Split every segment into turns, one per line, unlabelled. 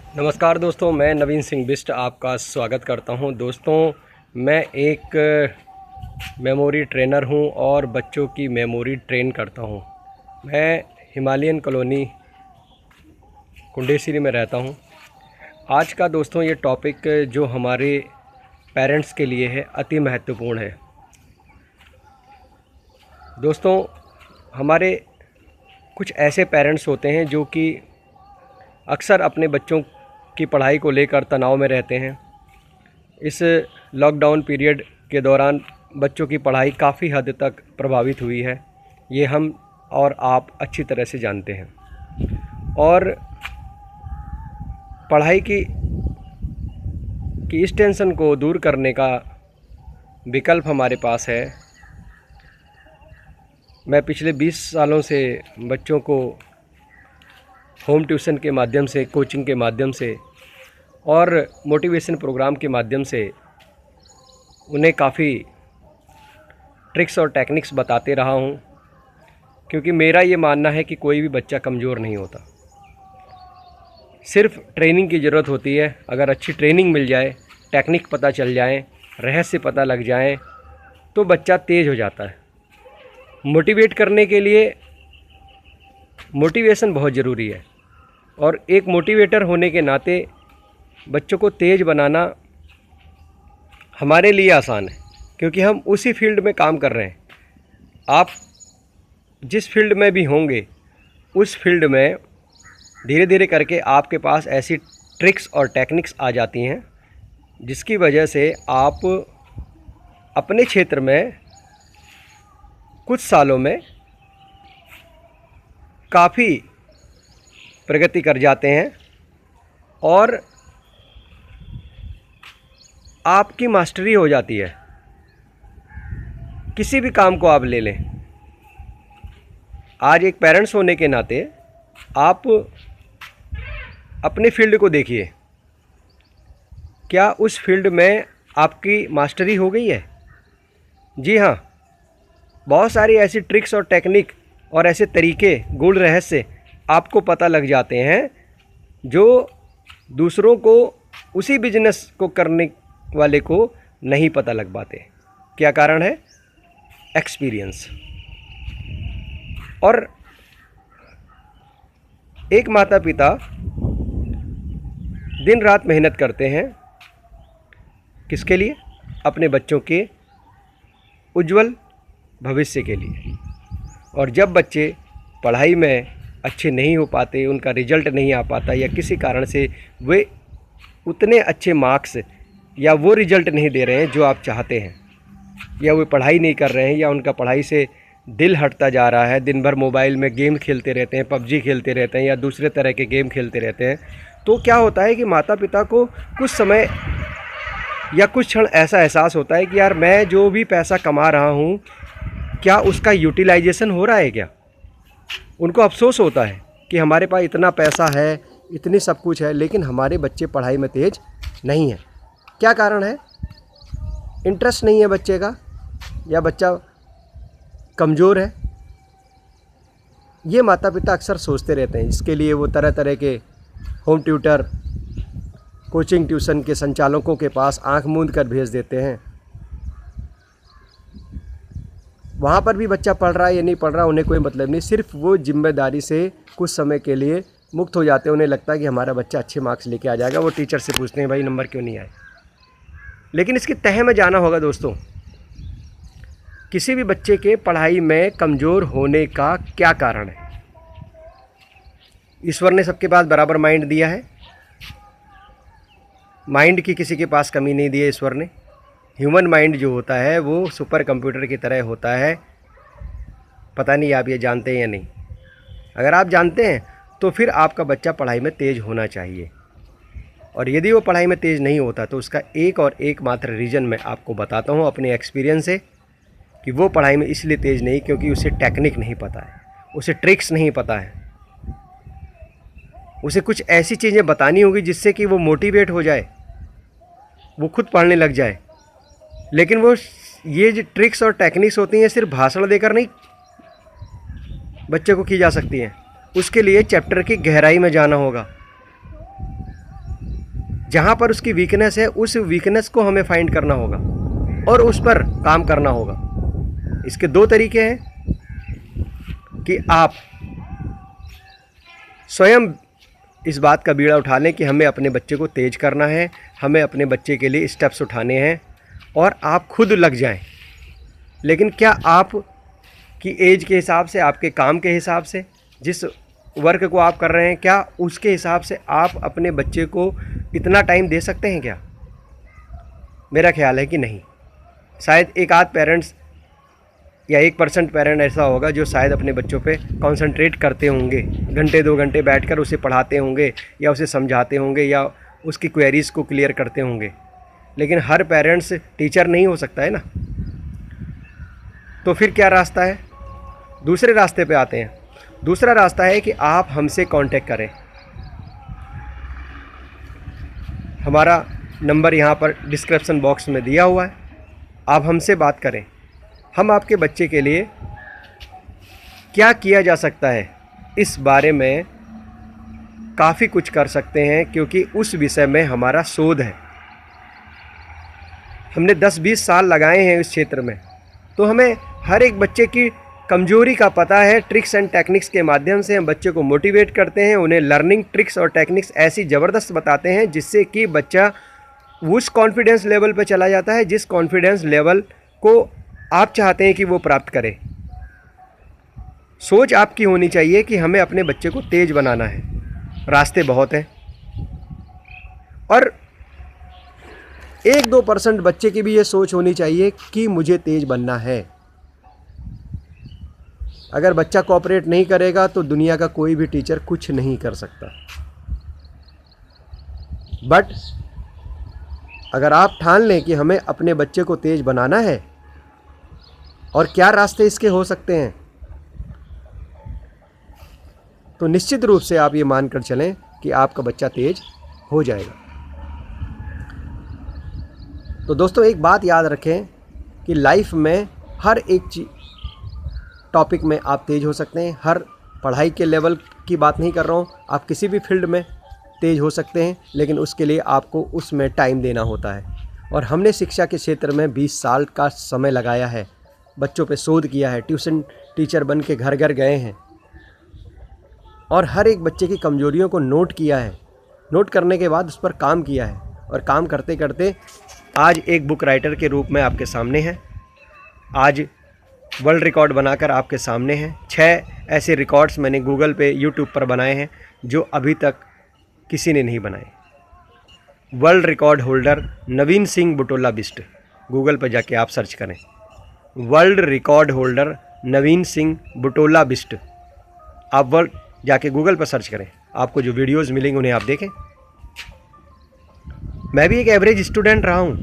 नमस्कार दोस्तों, मैं नवीन सिंह बिष्ट आपका स्वागत करता हूं। दोस्तों, मैं एक मेमोरी ट्रेनर हूं और बच्चों की मेमोरी ट्रेन करता हूं। मैं हिमालयन कॉलोनी कुंडेश्वरी में रहता हूं। आज का दोस्तों ये टॉपिक जो हमारे पेरेंट्स के लिए है अति महत्वपूर्ण है। दोस्तों, हमारे कुछ ऐसे पेरेंट्स होते हैं जो कि अक्सर अपने बच्चों की पढ़ाई को लेकर तनाव में रहते हैं। इस लॉकडाउन पीरियड के दौरान बच्चों की पढ़ाई काफ़ी हद तक प्रभावित हुई है, ये हम और आप अच्छी तरह से जानते हैं। और पढ़ाई की इस टेंशन को दूर करने का विकल्प हमारे पास है। मैं पिछले 20 सालों से बच्चों को होम ट्यूशन के माध्यम से, कोचिंग के माध्यम से और मोटिवेशन प्रोग्राम के माध्यम से उन्हें काफ़ी ट्रिक्स और टेक्निक्स बताते रहा हूं, क्योंकि मेरा ये मानना है कि कोई भी बच्चा कमज़ोर नहीं होता। सिर्फ ट्रेनिंग की ज़रूरत होती है। अगर अच्छी ट्रेनिंग मिल जाए, टेक्निक पता चल जाए, रहस्य पता लग जाए तो बच्चा तेज़ हो जाता है। मोटिवेट करने के लिए मोटिवेशन बहुत ज़रूरी है, और एक मोटिवेटर होने के नाते बच्चों को तेज़ बनाना हमारे लिए आसान है, क्योंकि हम उसी फील्ड में काम कर रहे हैं। आप जिस फील्ड में भी होंगे उस फील्ड में धीरे धीरे करके आपके पास ऐसी ट्रिक्स और टेक्निक्स आ जाती हैं जिसकी वजह से आप अपने क्षेत्र में कुछ सालों में काफ़ी प्रगति कर जाते हैं और आपकी मास्टरी हो जाती है। किसी भी काम को आप ले लें, आज एक पेरेंट्स होने के नाते आप अपने फील्ड को देखिए, क्या उस फील्ड में आपकी मास्टरी हो गई है? जी हाँ, बहुत सारी ऐसी ट्रिक्स और टेक्निक और ऐसे तरीके, गूढ़ रहस्य आपको पता लग जाते हैं जो दूसरों को, उसी बिजनेस को करने वाले को नहीं पता लग पाते। क्या कारण है? एक्सपीरियंस। और एक माता पिता दिन रात मेहनत करते हैं, किसके लिए? अपने बच्चों के उज्जवल भविष्य के लिए। और जब बच्चे पढ़ाई में अच्छे नहीं हो पाते, उनका रिजल्ट नहीं आ पाता, या किसी कारण से वे उतने अच्छे मार्क्स या वो रिजल्ट नहीं दे रहे हैं जो आप चाहते हैं, या वे पढ़ाई नहीं कर रहे हैं, या उनका पढ़ाई से दिल हटता जा रहा है, दिन भर मोबाइल में गेम खेलते रहते हैं, पबजी खेलते रहते हैं या दूसरे तरह के गेम खेलते रहते हैं, तो क्या होता है कि माता पिता को कुछ समय या कुछ क्षण ऐसा एहसास होता है कि यार, मैं जो भी पैसा कमा रहा हूँ क्या उसका यूटिलाइजेशन हो रहा है क्या? उनको अफसोस होता है कि हमारे पास इतना पैसा है, इतनी सब कुछ है, लेकिन हमारे बच्चे पढ़ाई में तेज नहीं है। क्या कारण है? इंटरेस्ट नहीं है बच्चे का, या बच्चा कमज़ोर है। ये माता पिता अक्सर सोचते रहते हैं। इसके लिए वो तरह तरह के होम ट्यूटर, कोचिंग ट्यूशन के संचालकों के पास आंख मूंद कर भेज देते हैं। वहाँ पर भी बच्चा पढ़ रहा है या नहीं पढ़ रहा उन्हें कोई मतलब नहीं, सिर्फ वो जिम्मेदारी से कुछ समय के लिए मुक्त हो जाते हैं। उन्हें लगता है कि हमारा बच्चा अच्छे मार्क्स लेके आ जाएगा। वो टीचर से पूछते हैं, भाई नंबर क्यों नहीं आए? लेकिन इसकी तह में जाना होगा दोस्तों। किसी भी बच्चे के पढ़ाई में कमज़ोर होने का क्या कारण है? ईश्वर ने सबके पास बराबर माइंड दिया है। माइंड की किसी के पास कमी नहीं दी है ईश्वर ने। ह्यूमन माइंड जो होता है वो सुपर कंप्यूटर की तरह होता है। पता नहीं आप ये जानते हैं या नहीं। अगर आप जानते हैं तो फिर आपका बच्चा पढ़ाई में तेज़ होना चाहिए। और यदि वो पढ़ाई में तेज़ नहीं होता तो उसका एक और एकमात्र रीज़न मैं आपको बताता हूँ अपने एक्सपीरियंस से, कि वो पढ़ाई में इसलिए तेज़ नहीं क्योंकि उसे टेक्निक नहीं पता है, उसे ट्रिक्स नहीं पता है। उसे कुछ ऐसी चीज़ें बतानी होगी जिससे कि वो मोटिवेट हो जाए, वो खुद पढ़ने लग जाए। लेकिन वो ये जो ट्रिक्स और टेक्निक्स होती हैं सिर्फ भाषण देकर नहीं बच्चे को की जा सकती हैं। उसके लिए चैप्टर की गहराई में जाना होगा। जहाँ पर उसकी वीकनेस है उस वीकनेस को हमें फाइंड करना होगा और उस पर काम करना होगा। इसके दो तरीके हैं कि आप स्वयं इस बात का बीड़ा उठा लें कि हमें अपने बच्चे को तेज करना है, हमें अपने बच्चे के लिए स्टेप्स उठाने हैं और आप खुद लग जाएं। लेकिन क्या आप की एज के हिसाब से, आपके काम के हिसाब से, जिस वर्क को आप कर रहे हैं, क्या उसके हिसाब से आप अपने बच्चे को इतना टाइम दे सकते हैं क्या? मेरा ख्याल है कि नहीं। शायद एक आध पेरेंट्स या 1% पेरेंट ऐसा होगा जो शायद अपने बच्चों पे कंसंट्रेट करते होंगे, घंटे 2 घंटे बैठकर उसे पढ़ाते होंगे या उसे समझाते होंगे या उसकी क्वेरीज़ को क्लियर करते होंगे। लेकिन हर पेरेंट्स टीचर नहीं हो सकता है ना। तो फिर क्या रास्ता है? दूसरे रास्ते पे आते हैं। दूसरा रास्ता है कि आप हमसे कांटेक्ट करें। हमारा नंबर यहाँ पर डिस्क्रिप्शन बॉक्स में दिया हुआ है, आप हमसे बात करें। हम आपके बच्चे के लिए क्या किया जा सकता है इस बारे में काफ़ी कुछ कर सकते हैं, क्योंकि उस विषय में हमारा शोध है। हमने 10-20 साल लगाए हैं इस क्षेत्र में, तो हमें हर एक बच्चे की कमजोरी का पता है। ट्रिक्स एंड टेक्निक्स के माध्यम से हम बच्चे को मोटिवेट करते हैं, उन्हें लर्निंग ट्रिक्स और टेक्निक्स ऐसी ज़बरदस्त बताते हैं जिससे कि बच्चा उस कॉन्फिडेंस लेवल पर चला जाता है जिस कॉन्फिडेंस लेवल को आप चाहते हैं कि वो प्राप्त करे। सोच आपकी होनी चाहिए कि हमें अपने बच्चे को तेज बनाना है। रास्ते बहुत हैं और 1-2% बच्चे की भी ये सोच होनी चाहिए कि मुझे तेज बनना है। अगर बच्चा कोऑपरेट नहीं करेगा तो दुनिया का कोई भी टीचर कुछ नहीं कर सकता। बट अगर आप ठान लें कि हमें अपने बच्चे को तेज बनाना है और क्या रास्ते इसके हो सकते हैं, तो निश्चित रूप से आप ये मानकर चलें कि आपका बच्चा तेज हो जाएगा। तो दोस्तों एक बात याद रखें कि लाइफ में हर एक टॉपिक में आप तेज हो सकते हैं। हर पढ़ाई के लेवल की बात नहीं कर रहा हूँ, आप किसी भी फील्ड में तेज हो सकते हैं, लेकिन उसके लिए आपको उसमें टाइम देना होता है। और हमने शिक्षा के क्षेत्र में 20 साल का समय लगाया है, बच्चों पे शोध किया है, ट्यूशन टीचर बन के घर घर गए हैं और हर एक बच्चे की कमजोरियों को नोट किया है। नोट करने के बाद उस पर काम किया है और काम करते करते आज एक बुक राइटर के रूप में आपके सामने हैं। आज वर्ल्ड रिकॉर्ड बनाकर आपके सामने हैं। 6 ऐसे रिकॉर्ड्स मैंने गूगल पे, यूट्यूब पर बनाए हैं जो अभी तक किसी ने नहीं बनाए। वर्ल्ड रिकॉर्ड होल्डर नवीन सिंह बुटोला बिस्ट, गूगल पर जाके आप सर्च करें, वर्ल्ड रिकॉर्ड होल्डर नवीन सिंह बुटोला बिस्ट। आप वर्ल्ड जाके गूगल पर सर्च करें, आपको जो वीडियोस मिलेंगे उन्हें आप देखें। मैं भी एक एवरेज स्टूडेंट रहा हूँ,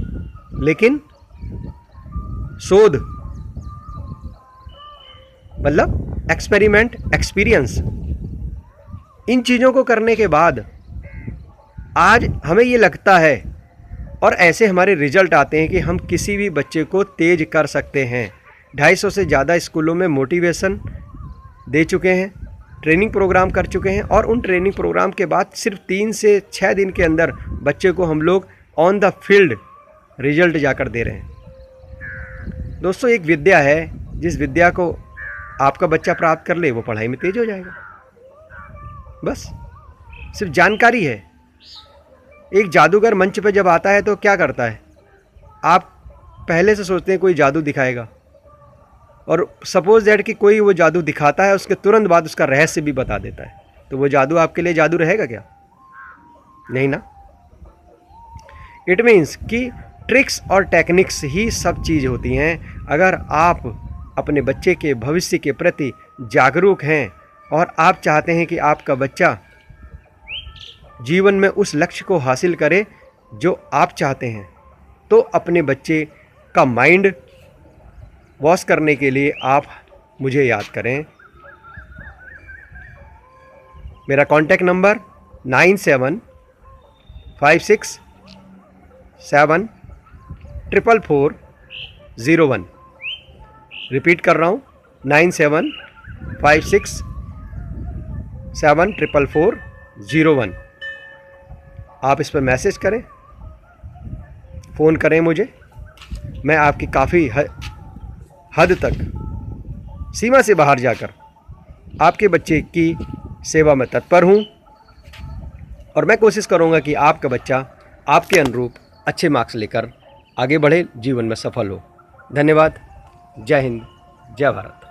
लेकिन शोध मतलब एक्सपेरिमेंट, एक्सपीरियंस, इन चीज़ों को करने के बाद आज हमें ये लगता है और ऐसे हमारे रिजल्ट आते हैं कि हम किसी भी बच्चे को तेज कर सकते हैं। 250 से ज़्यादा स्कूलों में मोटिवेशन दे चुके हैं, ट्रेनिंग प्रोग्राम कर चुके हैं और उन ट्रेनिंग प्रोग्राम के बाद सिर्फ 3 से 6 दिन के अंदर बच्चे को हम लोग ऑन द फील्ड रिजल्ट जाकर दे रहे हैं। दोस्तों एक विद्या है, जिस विद्या को आपका बच्चा प्राप्त कर ले वो पढ़ाई में तेज हो जाएगा। बस सिर्फ जानकारी है। एक जादूगर मंच पे जब आता है तो क्या करता है, आप पहले से सोचते हैं कोई जादू दिखाएगा और सपोज दैट कि कोई वो जादू दिखाता है, उसके तुरंत बाद उसका रहस्य भी बता देता है, तो वो जादू आपके लिए जादू रहेगा क्या? नहीं ना। इट मीन्स कि ट्रिक्स और टेक्निक्स ही सब चीज़ होती हैं। अगर आप अपने बच्चे के भविष्य के प्रति जागरूक हैं और आप चाहते हैं कि आपका बच्चा जीवन में उस लक्ष्य को हासिल करे जो आप चाहते हैं, तो अपने बच्चे का माइंड वॉश करने के लिए आप मुझे याद करें। मेरा कॉन्टैक्ट नंबर 9756744401। रिपीट कर रहा हूँ, 9756744401। आप इस पर मैसेज करें, फ़ोन करें मुझे। मैं आपकी काफ़ी हद तक, सीमा से बाहर जाकर आपके बच्चे की सेवा में तत्पर हूँ और मैं कोशिश करूँगा कि आपका बच्चा आपके अनुरूप अच्छे मार्क्स लेकर आगे बढ़े, जीवन में सफल हो। धन्यवाद। जय हिंद, जय भारत।